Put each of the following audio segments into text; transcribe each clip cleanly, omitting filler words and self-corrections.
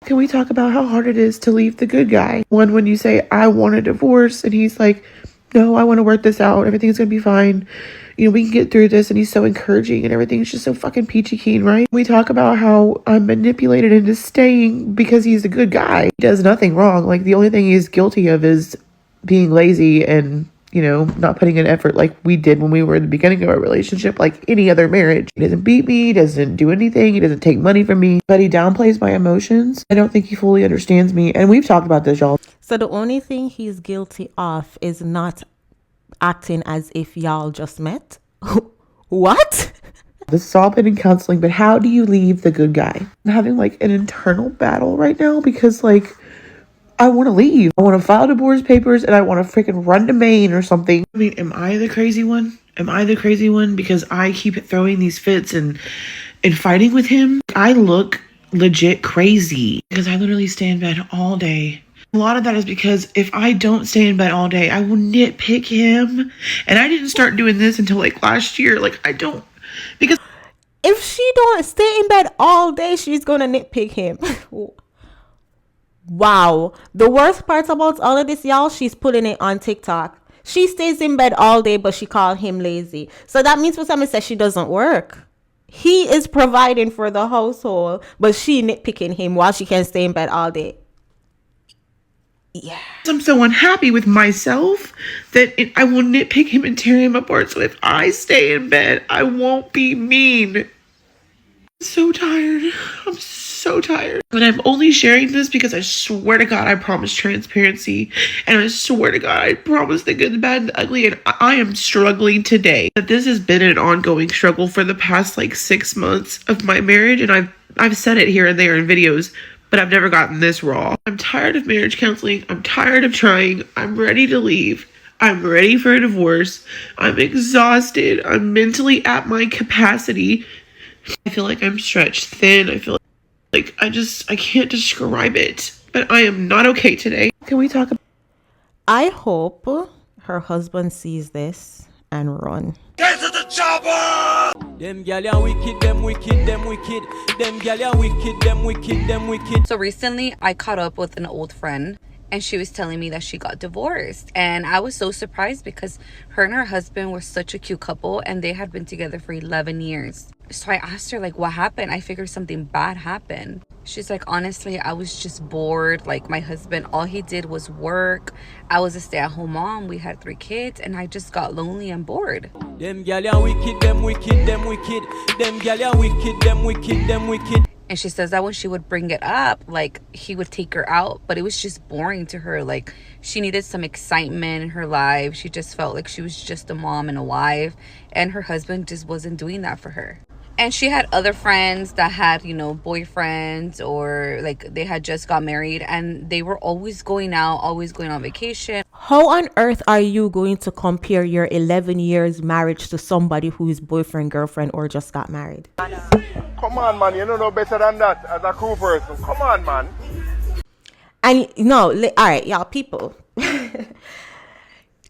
Can we talk about how hard it is to leave the good guy? One, when you say, I want a divorce, and he's like, no, I want to work this out. Everything's going to be fine. We can get through this. And he's so encouraging and everything's just so fucking peachy keen, right? We talk about how I'm manipulated into staying because he's a good guy. He does nothing wrong. Like, the only thing he's guilty of is being lazy and, not putting in effort like we did when we were in the beginning of our relationship, like any other marriage. He doesn't beat me, he doesn't do anything, he doesn't take money from me, but he downplays my emotions. I don't think he fully understands me. And we've talked about this, y'all. So the only thing he's guilty of is not acting as if y'all just met? What? This has all been in counseling, but how do you leave the good guy? I'm having like an internal battle right now because I want to leave. I want to file divorce papers and I want to freaking run to Maine or something. I mean, am I the crazy one? Am I the crazy one? Because I keep throwing these fits and fighting with him. I look legit crazy because I literally stay in bed all day. A lot of that is because if I don't stay in bed all day, I will nitpick him. And I didn't start doing this until like last year. Because if she don't stay in bed all day, she's going to nitpick him. Wow. The worst part about all of this, y'all, she's putting it on TikTok. She stays in bed all day, but she called him lazy. So that means for someone says she doesn't work. He is providing for the household, but she nitpicking him while she can stay in bed all day. Yeah. I'm so unhappy with myself that I will nitpick him and tear him apart. So if I stay in bed, I won't be mean. I'm so tired. I'm so tired. And I'm only sharing this because I swear to God, I promise transparency. And I swear to God, I promise the good, the bad, and the ugly. And I am struggling today. But this has been an ongoing struggle for the past 6 months of my marriage. And I've said it here and there in videos, but I've never gotten this raw. I'm tired of marriage counseling. I'm tired of trying. I'm ready to leave. I'm ready for a divorce. I'm exhausted. I'm mentally at my capacity. I feel like I'm stretched thin. I feel like I can't describe it. But I am not okay today. Can we talk about... I hope her husband sees this and run. Get to the chopper! Them gal ya wicked, them wicked, them wicked. Them gal ya wicked, them wicked, them wicked. So recently I caught up with an old friend and she was telling me that she got divorced. And I was so surprised because her and her husband were such a cute couple and they had been together for 11 years. So I asked her, what happened? I figured something bad happened. She's like, honestly, I was just bored. My husband, all he did was work. I was a stay-at-home mom. We had 3 kids and I just got lonely and bored. Them gal ya wicked, them wicked, them wicked. Them gal ya wicked, them wicked, them wicked. And she says that when she would bring it up, he would take her out, but it was just boring to her. She needed some excitement in her life. She just felt like she was just a mom and a wife, and her husband just wasn't doing that for her. And she had other friends that had, boyfriends, or they had just got married and they were always going out, always going on vacation. How on earth are you going to compare your 11 years marriage to somebody who is boyfriend, girlfriend, or just got married? Come on, man. You don't know better than that as a cool person. Come on, man. And no, all right, y'all people.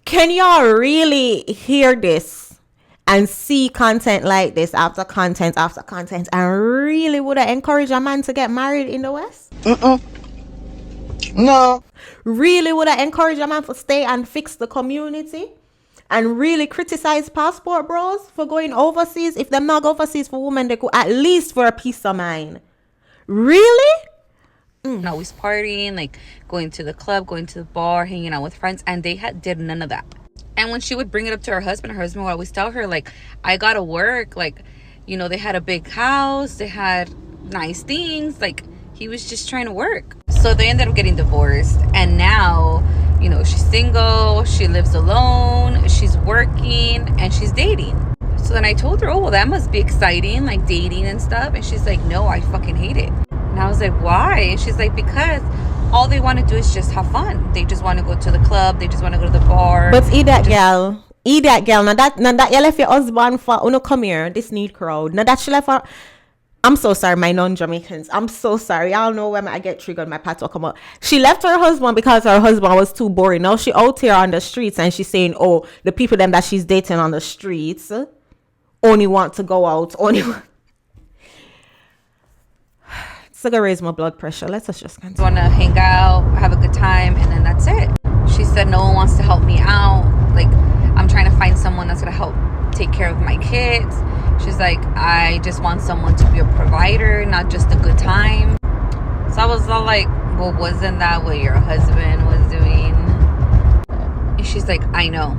Can y'all really hear this and see content like this after content after content and really would I encourage a man to get married in the West? No. Really would I encourage a man to stay and fix the community? And really criticize passport bros for going overseas? If they're not overseas for women, they go at least for a peace of mind. Really? Always partying, going to the club, going to the bar, hanging out with friends, and they did none of that. And when she would bring it up to her husband would always tell her, I gotta work. They had a big house, they had nice things. He was just trying to work. So they ended up getting divorced. And now, she's single, she lives alone, she's working, and she's dating. So then I told her, oh, well, that must be exciting, dating and stuff. And she's like, no, I fucking hate it. And I was like, why? And she's like, because all they want to do is just have fun. They just want to go to the club. They just want to go to the bar. But girl. Now that you left your husband for, come here, this need crowd. Now that she left for... I'm so sorry, my non-Jamaicans. I'm so sorry. Y'all know when I get triggered, my pats will come out. She left her husband because her husband was too boring. Now she out here on the streets and she's saying, oh, the people them that she's dating on the streets only want to go out. So gonna raise my blood pressure. Let's just continue. Want to hang out, have a good time, and then that's it. She said no one wants to help me out. Like, I'm trying to find someone that's gonna help take care of my kids. She's like, I just want someone to be a provider, not just a good time. So I was all like, well, wasn't that what your husband was doing? And she's like, I know.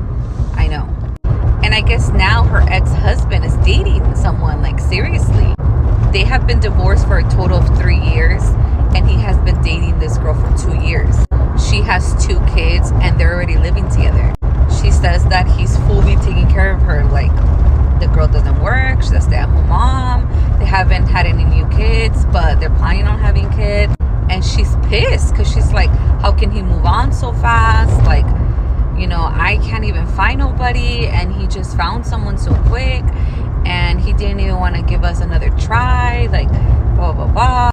And I guess now her ex-husband is dating someone, like, seriously. They have been divorced for a total of 3 years, and he has been dating this girl for 2 years. She has 2 kids, and they're already living together. She says that he's fully taking care of her. Like, the girl doesn't work, she's a stay-at-home mom. They haven't had any new kids, but they're planning on having kids. And she's pissed because she's like, how can he move on so fast? Like, you know, I can't even find nobody, and he just found someone so quick, and he didn't even want to give us another try, like, blah, blah, blah.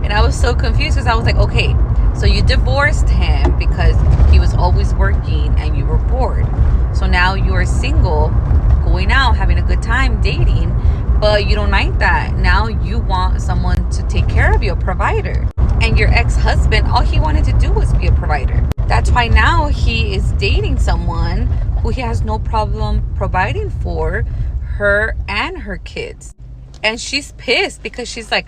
And I was so confused because I was like, okay, so you divorced him because he was always working and you were bored. So now you are single, going out, having a good time, dating, but you don't like that. Now you want someone to take care of you, a provider. And your ex-husband, all he wanted to do was be a provider. That's why now he is dating someone who he has no problem providing for her and her kids. And she's pissed because she's like,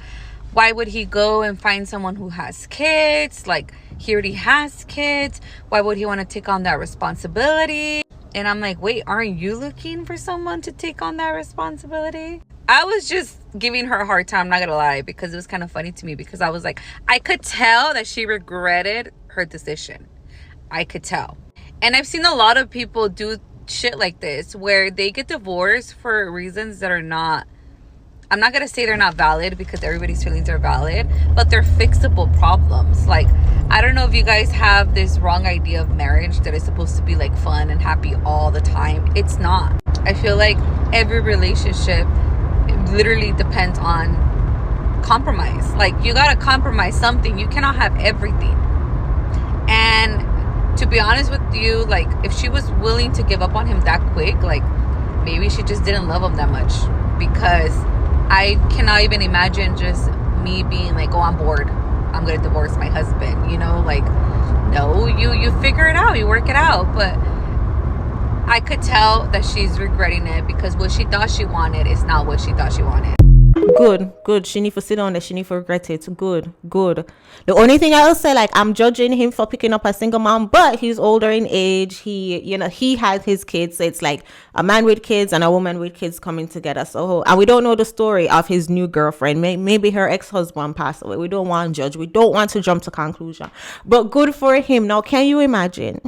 why would he go and find someone who has kids? Like, he already has kids. Why would he want to take on that responsibility? And I'm like, wait, aren't you looking for someone to take on that responsibility? I was just giving her a hard time, I'm not gonna lie, because it was kind of funny to me, because I was like, I could tell that she regretted her decision. I could tell. And I've seen a lot of people do shit like this, where they get divorced for reasons that are not, I'm not gonna say they're not valid, because everybody's feelings are valid, but they're fixable problems. Like, I don't know if you guys have this wrong idea of marriage that is supposed to be like fun and happy all the time. It's not. I feel like every relationship, it literally depends on compromise. Like, you gotta compromise something. You cannot have everything. And to be honest with you, like, if she was willing to give up on him that quick, like, maybe she just didn't love him that much. Because I cannot even imagine just me being like, oh, I'm bored, I'm gonna divorce my husband, you know? Like, no, you figure it out, you work it out. But I could tell that she's regretting it, because what she thought she wanted is not what she thought she wanted. Good. She need to sit on it. She need to regret it. Good. The only thing I'll say, like, I'm judging him for picking up a single mom, but he's older in age. He had his kids. So it's like a man with kids and a woman with kids coming together. So, and we don't know the story of his new girlfriend. Maybe her ex-husband passed away. We don't want to judge. We don't want to jump to conclusion. But good for him. Now, can you imagine?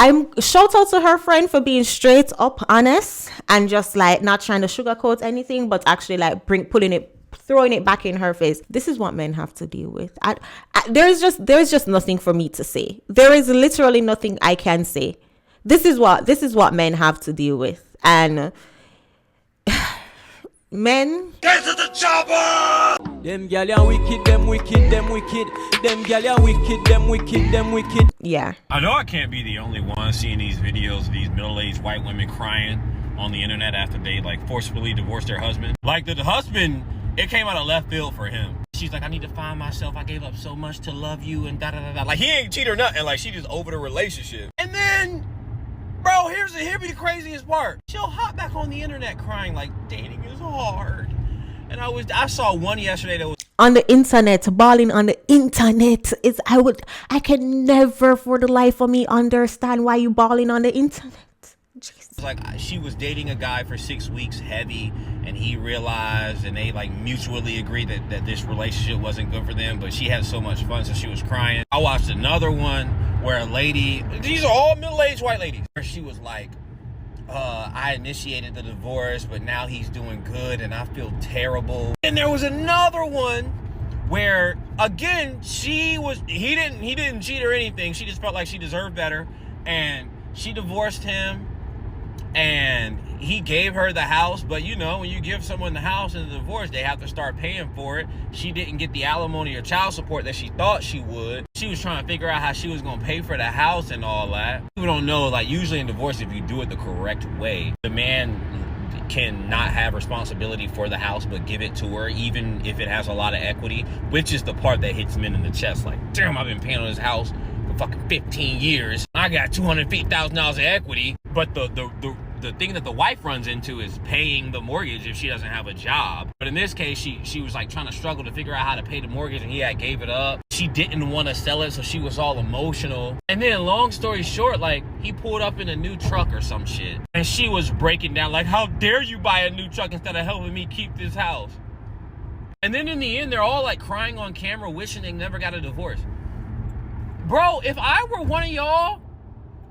I'm shout out to her friend for being straight up honest and just like not trying to sugarcoat anything, but actually like throwing it back in her face. This is what men have to deal with. There's just nothing for me to say. There is literally nothing I can say. This is what men have to deal with. And men, Get to the chopper! Them gyal ya wicked, them wicked. Them gyal ya wicked, them wicked. yeah. I know I can't be the only one seeing these videos of these middle-aged white women crying on the internet after they like forcefully divorced their husband. Like the husband, it came out of left field for him. She's like, I need to find myself. I gave up so much to love you and da da da da. Like, he ain't cheat or nothing. Like, she just over the relationship. And then, bro, here be the craziest part. She'll hop back on the internet crying like dating is hard. And I saw one yesterday that was On the internet, balling on the internet is I can never for the life of me understand why you balling on the internet. Jesus. like she was dating a guy for 6 weeks heavy, and he realized, and they like mutually agreed that this relationship wasn't good for them, but she had so much fun, so she was crying. I watched another one where a lady, these are all middle-aged white ladies, where she was like, I initiated the divorce, but now he's doing good and I feel terrible. And there was another one where, again, he didn't cheat or anything. She just felt like she deserved better, and she divorced him, and he gave her the house. But you know, when you give someone the house in the divorce, they have to start paying for it. She didn't get the alimony or child support that she thought she would. She was trying to figure out how she was going to pay for the house and all that. People don't know, like, usually in divorce, if you do it the correct way, the man can not have responsibility for the house but give it to her, even if it has a lot of equity, which is the part that hits men in the chest. Like, damn, I've been paying on this house for fucking 15 years. I got $250,000 of equity. But the thing that the wife runs into is paying the mortgage if she doesn't have a job. But in this case, she was like trying to struggle to figure out how to pay the mortgage, and he had gave it up. She didn't want to sell it, so she was all emotional. And then long story short, like, he pulled up in a new truck or some shit, and she was breaking down like, how dare you buy a new truck instead of helping me keep this house? And then in the end, they're all like crying on camera, wishing they never got a divorce. Bro, if I were one of y'all,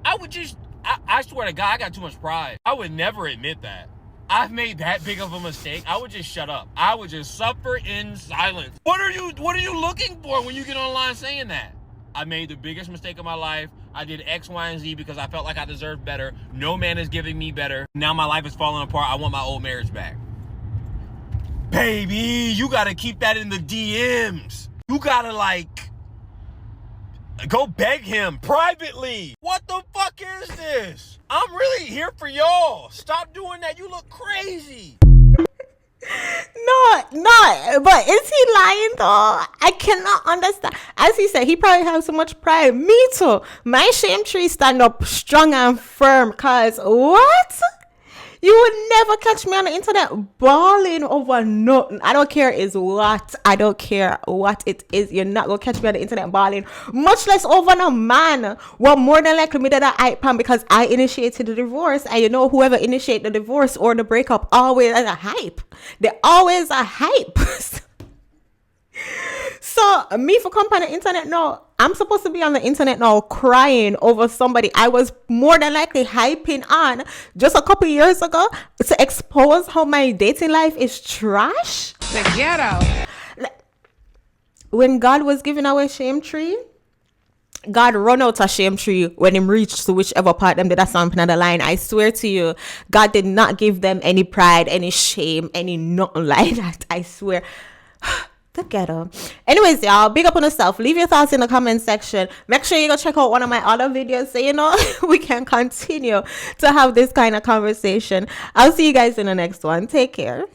I would just, I swear to God, I got too much pride. I would never admit that I've made that big of a mistake. I would just shut up. I would just suffer in silence. What are you looking for when you get online saying that? I made the biggest mistake of my life. I did X, Y, and Z because I felt like I deserved better. No man is giving me better. Now my life is falling apart. I want my old marriage back. Baby, you gotta keep that in the DMs. You gotta like go beg him privately. What the fuck is this? I'm really here for y'all. Stop doing that. You look crazy. No, but is he lying though? I cannot understand. As he said, he probably has so much pride. Me too. My shame tree stand up strong and firm. Cause what? You would never catch me on the internet bawling over nothing. I don't care is what. I don't care what it is. You're not going to catch me on the internet bawling. Much less over a man. Well, more than likely me did a hype pan because I initiated the divorce. And you know, whoever initiated the divorce or the breakup always has a hype. They always a hype. So me for come on the internet now, I'm supposed to be on the internet now crying over somebody I was more than likely hyping on just a couple years ago to expose how my dating life is trash. The ghetto. When God was giving away shame tree, God run out a shame tree when him reached to whichever part them did a something on the line. I swear to you, God did not give them any pride, any shame, any nothing like that. I swear. The ghetto. Anyways, y'all, big up on yourself. Leave your thoughts in the comment section. Make sure you go check out one of my other videos so you know we can continue to have this kind of conversation. I'll see you guys in the next one. Take care.